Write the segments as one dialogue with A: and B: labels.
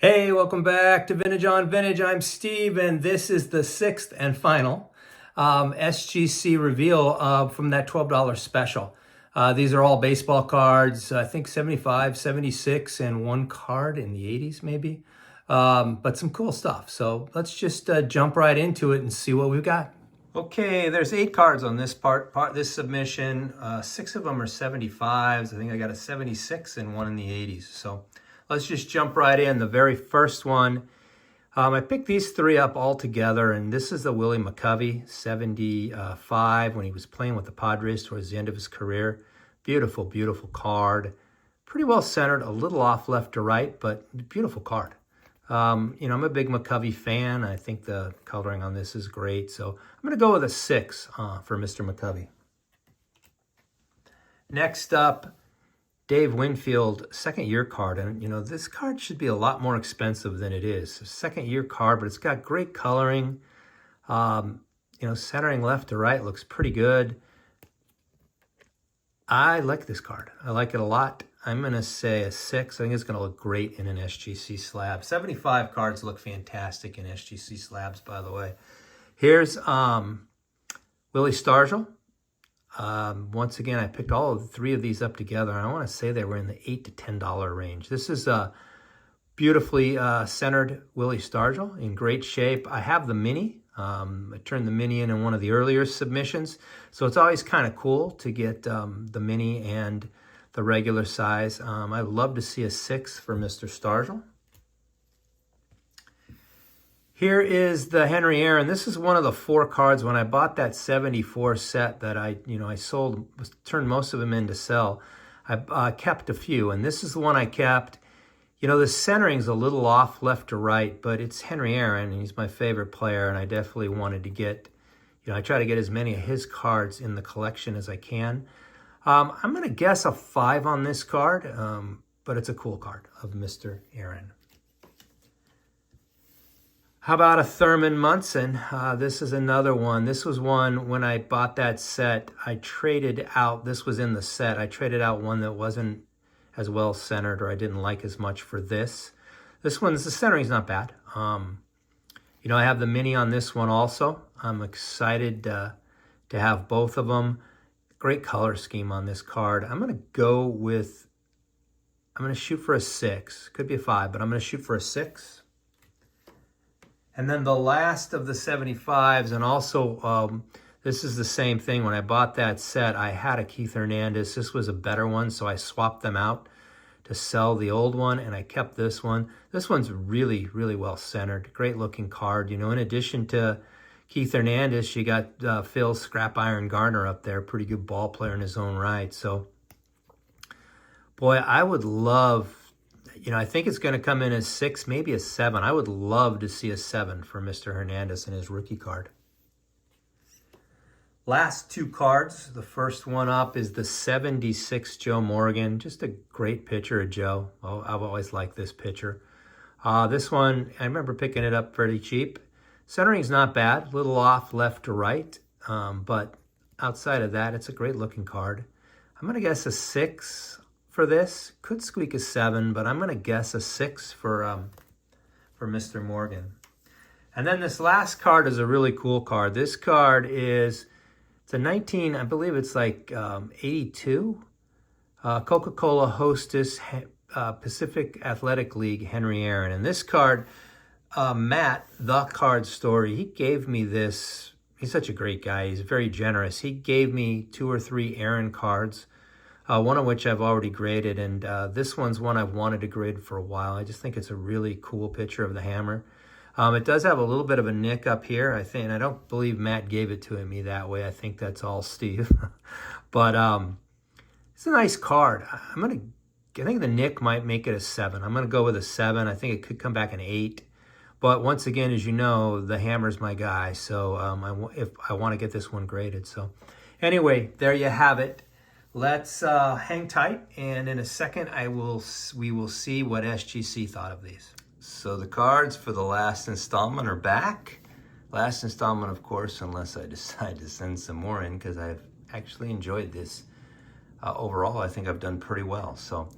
A: Hey, welcome back to Vintage on Vintage. I'm Steve, and this is the sixth and final SGC reveal from that $12 special. These are all baseball cards, I think 75, 76, and one card in the 80s maybe. But some cool stuff. So let's just jump right into it and see what we've got. Okay, there's 8 cards on this this submission. 6 of them are 75s. I think I got a 76 and one in the 80s. So let's just jump right in. The very first one, I picked these 3 up all together, and this is the Willie McCovey, 75, when he was playing with the Padres towards the end of his career. Beautiful, beautiful card. Pretty well centered, a little off left to right, but beautiful card. I'm a big McCovey fan. I think the coloring on this is great. So I'm going to go with a 6 for Mr. McCovey. Next up, Dave Winfield, second year card. And, this card should be a lot more expensive than it is. A second year card, but it's got great coloring. Centering left to right looks pretty good. I like this card. I like it a lot. I'm going to say a 6. I think it's going to look great in an SGC slab. 75 cards look fantastic in SGC slabs, by the way. Here's Willie Stargell. Once again, I picked all of the 3 of these up together, and I want to say they were in the $8 to $10 range. This is a beautifully centered Willie Stargell in great shape. I have the mini. I turned the mini in one of the earlier submissions, so it's always kind of cool to get the mini and the regular size. I'd love to see a 6 for Mr. Stargell. Here is the Henry Aaron. This is one of the 4 cards. When I bought that 74 set that I sold, turned most of them in to sell, I kept a few, and this is the one I kept. The centering's a little off left to right, but it's Henry Aaron, and he's my favorite player, and I definitely wanted to get, I try to get as many of his cards in the collection as I can. I'm going to guess a 5 on this card, but it's a cool card of Mr. Aaron. How about a Thurman Munson? This is another one. This was one, when I bought that set, I traded out, this was in the set, I traded out one that wasn't as well centered, or I didn't like as much for this. The centering's not bad. I have the mini on this one also. I'm excited to have both of them. Great color scheme on this card. I'm going to shoot for a 6. Could be a 5, but I'm going to shoot for a 6. And then the last of the 75s, and also this is the same thing. When I bought that set, I had a Keith Hernandez. This was a better one, so I swapped them out to sell the old one, and I kept this one. This one's really, really well centered. Great looking card. In addition to Keith Hernandez, you got Phil Scrap Iron Garner up there. Pretty good ball player in his own right. So, boy, I would love, I think it's going to come in as 6, maybe a 7. I would love to see a 7 for Mr. Hernandez in his rookie card. Last 2 cards. The first one up is the 76 Joe Morgan. Just a great picture of Joe. Oh, I've always liked this picture. This one, I remember picking it up pretty cheap. Centering's not bad. A little off left to right. But outside of that, it's a great looking card. I'm going to guess a 6 for this. Could squeak a 7, but I'm going to guess a 6 for Mr. Morgan. And then this last card is a really cool card. This card is, it's a 19, I believe it's like 82. Coca-Cola Hostess Pacific Athletic League Henry Aaron. And this card, Matt, the card story, he gave me this. He's such a great guy. He's very generous. He gave me 2 or 3 Aaron cards, one of which I've already graded. And this one's one I've wanted to grade for a while. I just think it's a really cool picture of the hammer. It does have a little bit of a nick up here, I think, and I don't believe Matt gave it to me that way. I think that's all Steve. But it's a nice card. I think the nick might make it a 7. I'm going to go with a 7. I think it could come back an 8. But once again, as you know, the hammer's my guy, so if I want to get this one graded. So anyway, there you have it. Let's hang tight, and in a second, we will see what SGC thought of these. So the cards for the last installment are back. Last installment, of course, unless I decide to send some more in, because I've actually enjoyed this. Overall, I think I've done pretty well. So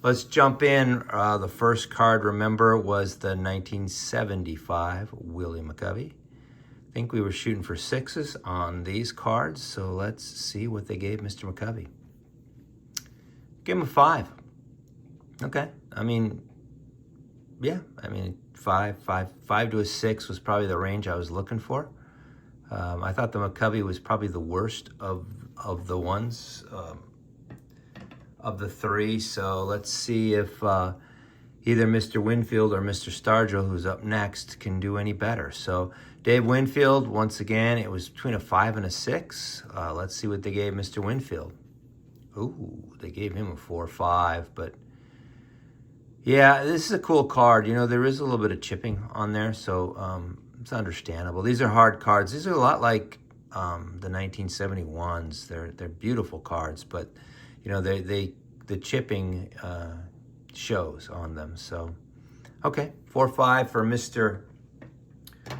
A: Let's jump in. The first card, remember, was the 1975 Willie McCovey. I think we were shooting for 6s on these cards, so let's see what they gave Mr. McCovey. Give him a 5. Okay, I mean, yeah, I mean, 5 to a 6 was probably the range I was looking for. I thought the McCovey was probably the worst of the ones, of the 3. So let's see if either Mr. Winfield or Mr. Stargell, who's up next, can do any better. So Dave Winfield, once again, it was between a 5 and a 6. Let's see what they gave Mr. Winfield. Ooh, they gave him a 4-5, but yeah, this is a cool card. You know, there is a little bit of chipping on there, so it's understandable. These are hard cards. These are a lot like the 1971s. They're beautiful cards, but you know, the chipping shows on them. So, okay, 4-5 for Mr.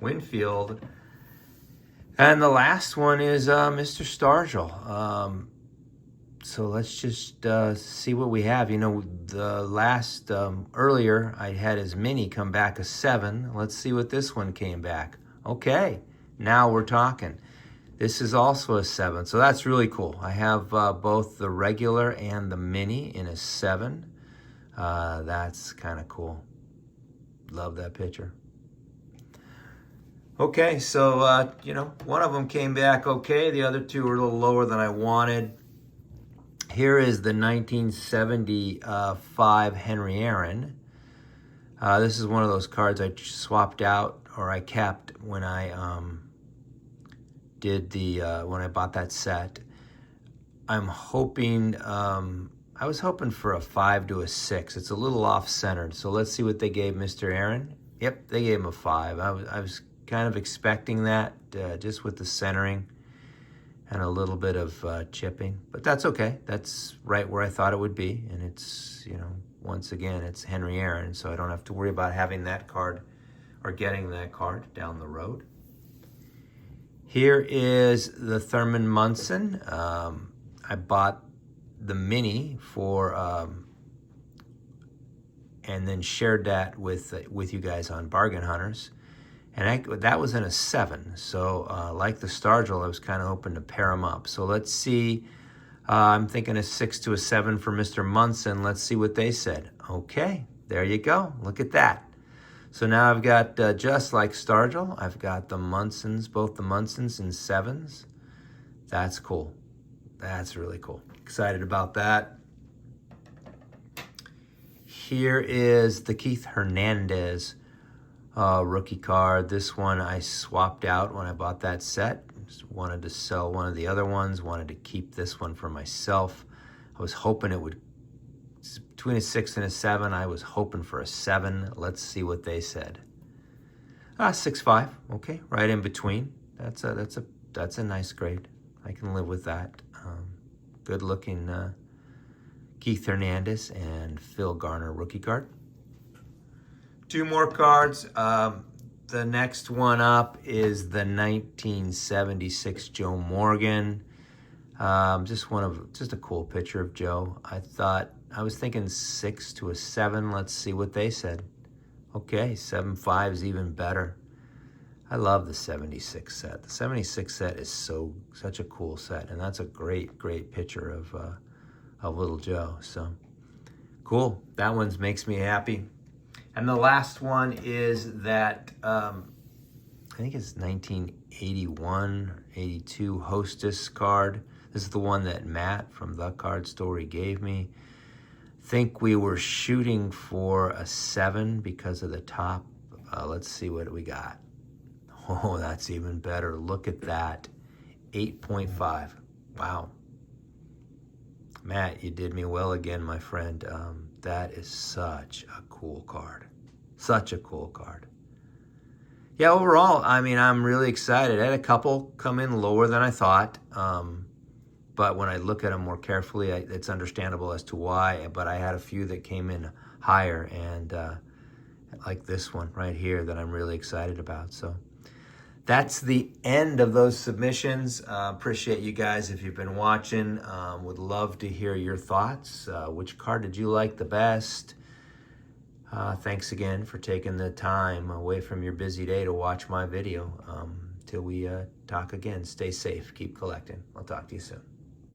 A: Winfield. And the last one is Mr. Stargell. So let's just see what we have. You know, the last, earlier, I had his mini come back a 7. Let's see what this one came back. Okay, now we're talking. This is also a 7, so that's really cool. I have both the regular and the mini in a 7. That's kind of cool. Love that picture. Okay, so, you know, one of them came back okay. The other two were a little lower than I wanted. Here is the 1975 Henry Aaron. This is one of those cards I swapped out, or I kept when I when I bought that set. I'm hoping, I was hoping for a 5 to a 6. It's a little off-centered, so let's see what they gave Mr. Aaron. Yep, they gave him a 5. I was kind of expecting that, just with the centering and a little bit of chipping, but that's okay. That's right where I thought it would be, and it's, you know, once again, it's Henry Aaron, so I don't have to worry about having that card or getting that card down the road. Here is the Thurman Munson. I bought the mini for, and then shared that with you guys on Bargain Hunters. And that was in a 7. So like the Stargell, I was kind of hoping to pair them up. So let's see. I'm thinking a 6 to a 7 for Mr. Munson. Let's see what they said. Okay, there you go. Look at that. So now I've got, just like Stargell, I've got the Munsons, both the Munsons in 7s. That's cool. That's really cool. Excited about that. Here is the Keith Hernandez rookie card. This one I swapped out when I bought that set. Just wanted to sell one of the other ones. Wanted to keep this one for myself. I was hoping it would, between a 6 and a 7. I was hoping for a 7. Let's see what they said. 6.5. Okay, right in between. That's a nice grade. I can live with that. Good looking Keith Hernandez and Phil Garner rookie card. 2 more cards. The next one up is the 1976 Joe Morgan. Just a cool picture of Joe. I was thinking 6 to a 7. Let's see what they said. Okay, 7.5 is even better. I love the 76 set. The 76 set is such a cool set, and that's a great picture of little Joe. So cool. That one makes me happy. And the last one is that, I think it's 1981, 82 Hostess card. This is the one that Matt from The Card Story gave me. I think we were shooting for a 7 because of the top. Let's see what we got. Oh, that's even better. Look at that. 8.5. Wow. Matt, you did me well again, my friend. That is such a cool card. Such a cool card. Yeah, overall, I mean, I'm really excited. I had a couple come in lower than I thought. But when I look at them more carefully, it's understandable as to why. But I had a few that came in higher, and like this one right here that I'm really excited about. So that's the end of those submissions. Appreciate you guys if you've been watching. Would love to hear your thoughts. Which card did you like the best? Thanks again for taking the time away from your busy day to watch my video. Till we talk again, stay safe, keep collecting. I'll talk to you soon.